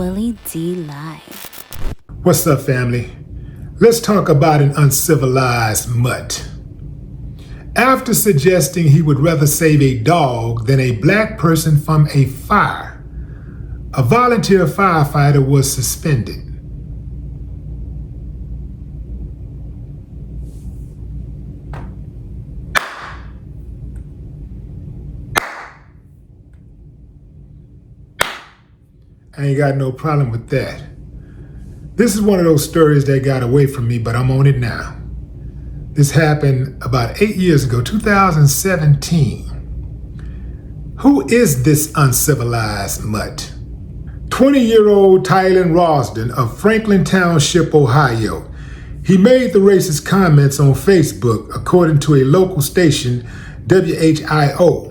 Willie D Live. What's up, family? Let's talk about an uncivilized mutt. After suggesting he would rather save a dog than a black person from a fire, a volunteer firefighter was suspended. I ain't got no problem with that. This is one of those stories that got away from me, but I'm on it now. This happened about 8 years ago, 2017. Who is this uncivilized mutt? 20-year-old Tylen Rosden of Franklin Township, Ohio. He made the racist comments on Facebook, according to a local station, WHIO.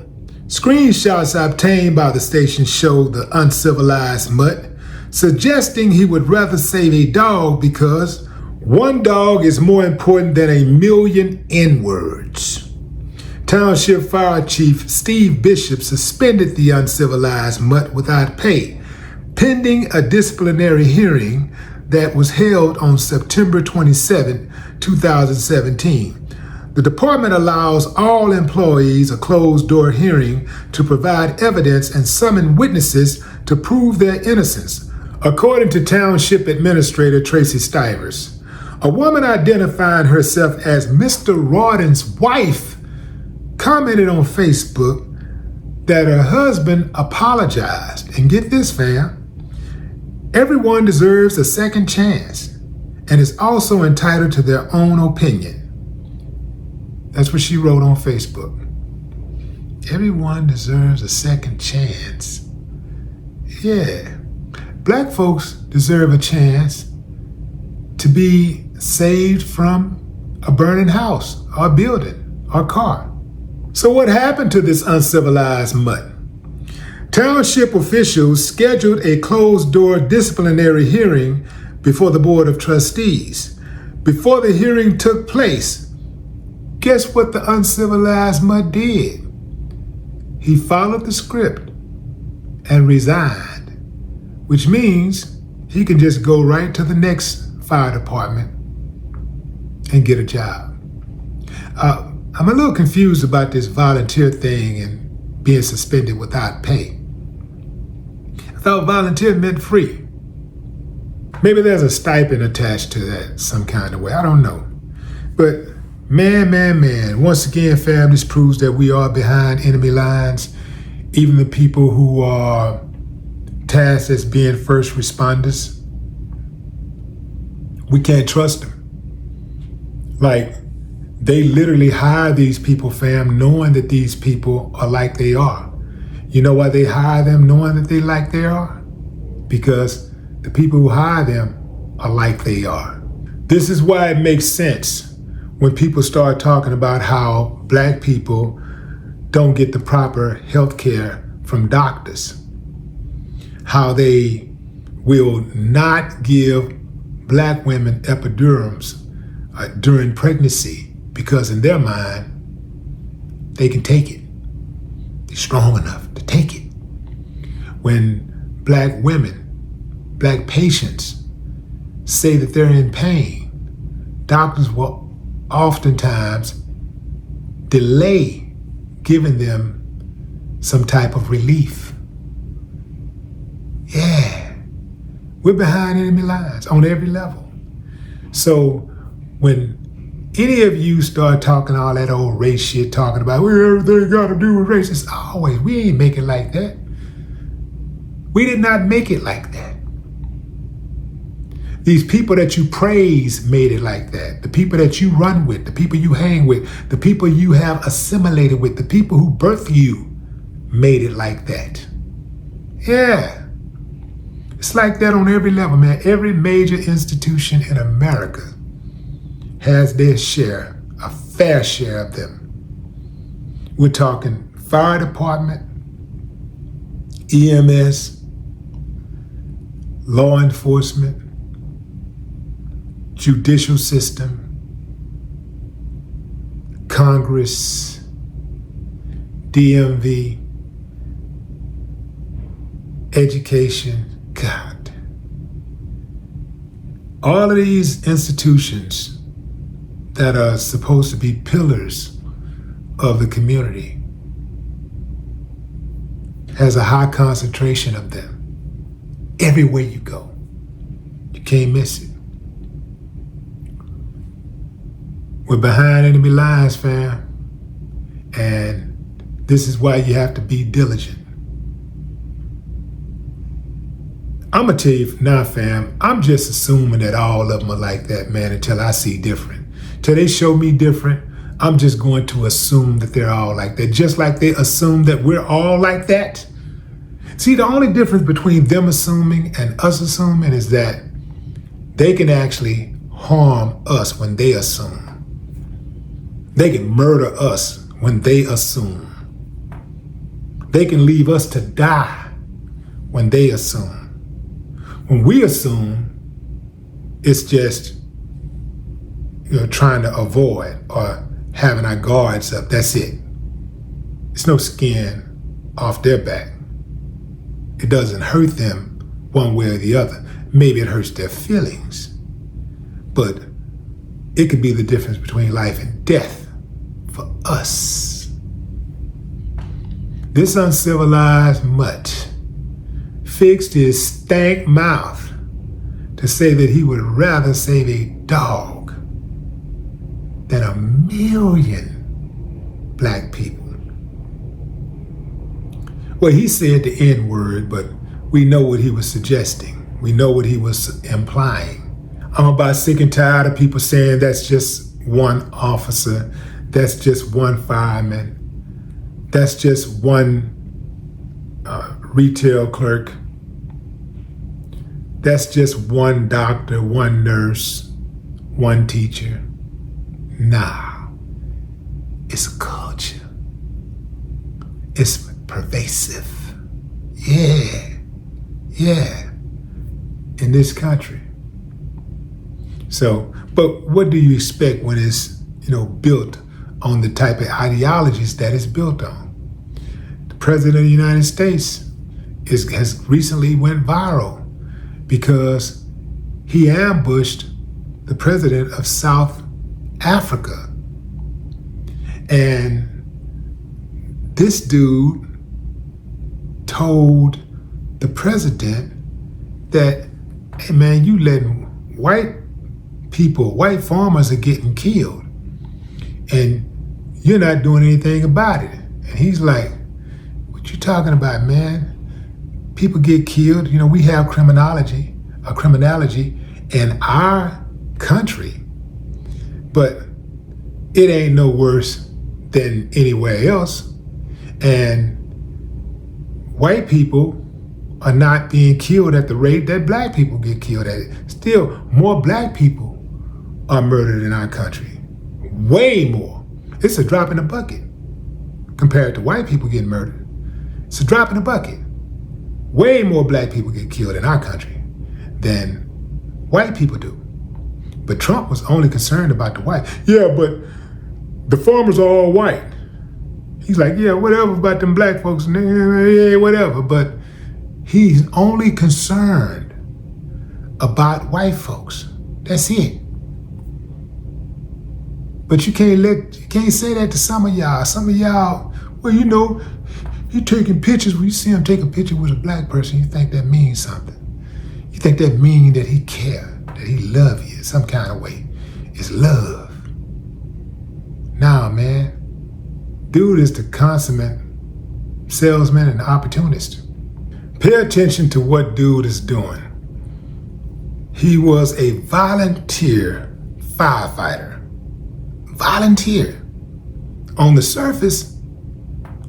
Screenshots obtained by the station show the uncivilized mutt suggesting he would rather save a dog because one dog is more important than a million N-words. Township Fire Chief Steve Bishop suspended the uncivilized mutt without pay, pending a disciplinary hearing that was held on September 27, 2017. The department allows all employees a closed-door hearing to provide evidence and summon witnesses to prove their innocence, according to Township Administrator Tracy Stivers. A woman identifying herself as Mr. Rawdon's wife commented on Facebook that her husband apologized. And get this, fam, everyone deserves a second chance and is also entitled to their own opinion. That's what she wrote on Facebook. Everyone deserves a second chance. Yeah. Black folks deserve a chance to be saved from a burning house or a building or car. So what happened to this uncivilized mutt? Township officials scheduled a closed-door disciplinary hearing before the Board of Trustees. Before the hearing took place, guess what the uncivilized mutt did? He followed the script and resigned, which means he can just go right to the next fire department and get a job. I'm a little confused about this volunteer thing and being suspended without pay. I thought volunteer meant free. Maybe there's a stipend attached to that some kind of way. I don't know. But man, once again, fam, this proves that we are behind enemy lines. Even the people who are tasked as being first responders, we can't trust them. Like, they literally hire these people, fam, knowing that these people are like they are. You know why they hire them knowing that they like they are? Because the people who hire them are like they are. This is why it makes sense when people start talking about how black people don't get the proper health care from doctors. How they will not give black women epidurals during pregnancy because in their mind, they can take it. They're strong enough to take it. When black women, black patients say that they're in pain, doctors will oftentimes delay giving them some type of relief. Yeah, we're behind enemy lines on every level. So when any of you start talking all that old race shit, talking about everything got to do with race, it's always, we ain't make it like that. We did not make it like that. These people that you praise made it like that. The people that you run with, the people you hang with, the people you have assimilated with, the people who birthed you made it like that. Yeah. It's like that on every level, man. Every major institution in America has their share, a fair share of them. We're talking fire department, EMS, law enforcement, judicial system, Congress, DMV, education. God, All of these institutions that are supposed to be pillars of the community has a high concentration of them. Everywhere you go, you can't miss it. We're behind enemy lines, fam. And this is why you have to be diligent. I'm going to tell you now, fam, I'm just assuming that all of them are like that, man, until I see different. Till they show me different, I'm just going to assume that they're all like that. Just like they assume that we're all like that. See, the only difference between them assuming and us assuming is that they can actually harm us when they assume. They can murder us when they assume. They can leave us to die when they assume. When we assume, it's just, trying to avoid or having our guards up. That's it. It's no skin off their back. It doesn't hurt them one way or the other. Maybe it hurts their feelings, but it could be the difference between life and death for us. This uncivilized mutt fixed his stank mouth to say that he would rather save a dog than 1,000,000 black people. Well, he said the N-word, but we know what he was suggesting. We know what he was implying. I'm about sick and tired of people saying that's just one officer, that's just one fireman, that's just one retail clerk, that's just one doctor, one nurse, one teacher. Nah, it's a culture. It's pervasive. Yeah, in this country. So, but what do you expect when it's, built on the type of ideologies that it's built on? The President of the United States has recently went viral because he ambushed the president of South Africa. And this dude told the president that, hey man, you letting white farmers are getting killed and you're not doing anything about it. And he's like, what you talking about, man? People get killed. We have criminality in our country, but it ain't no worse than anywhere else. And white people are not being killed at the rate that black people get killed at it. Still, more black people are murdered in our country. Way more. It's a drop in the bucket compared to white people getting murdered. It's a drop in the bucket. Way more black people get killed in our country than white people do. But Trump was only concerned about the white. Yeah, but the farmers are all white. He's like, yeah, whatever about them black folks, yeah, whatever. But he's only concerned about white folks. That's it. But you can't say that to some of y'all. Some of y'all, well, you taking pictures. When you see him take a picture with a black person, you think that means something. You think that means that he cared, that he love you some kind of way. It's love. Nah, man. Dude is the consummate salesman and opportunist. Pay attention to what dude is doing. He was a volunteer firefighter. Volunteer. On the surface,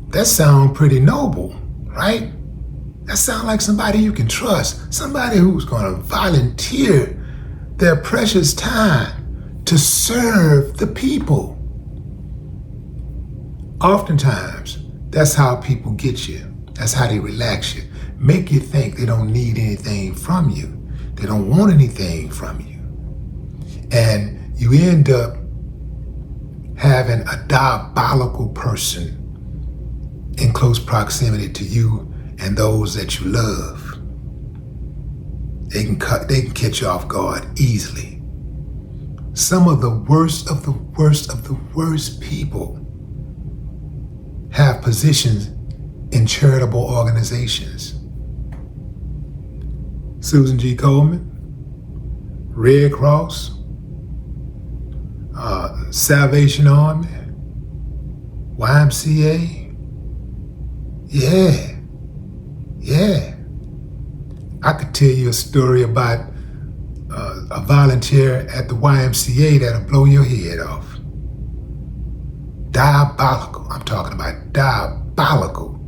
that sounds pretty noble, right? That sounds like somebody you can trust, somebody who's going to volunteer their precious time to serve the people. Oftentimes, that's how people get you. That's how they relax you. Make you think they don't need anything from you. They don't want anything from you. And you end up having a diabolical person in close proximity to you and those that you love. they can catch you off guard easily. Some of the worst of the worst of the worst people have positions in charitable organizations. Susan G. Coleman, Red Cross, Salvation Army, YMCA. Yeah. I could tell you a story about a volunteer at the YMCA that'll blow your head off. Diabolical. I'm talking about diabolical.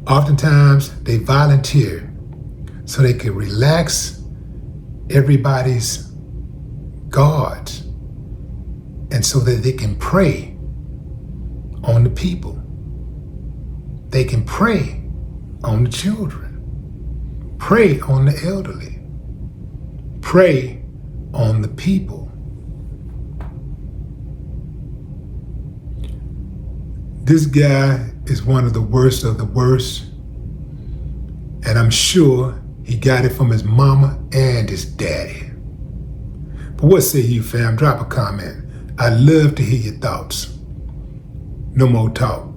Oftentimes, they volunteer so they can relax everybody's guards and so that they can prey on the people. They can prey on the children, prey on the elderly, prey on the people. This guy is one of the worst of the worst, and I'm sure he got it from his mama and his daddy. But what say you, fam? Drop a comment. I'd love to hear your thoughts. No more talk.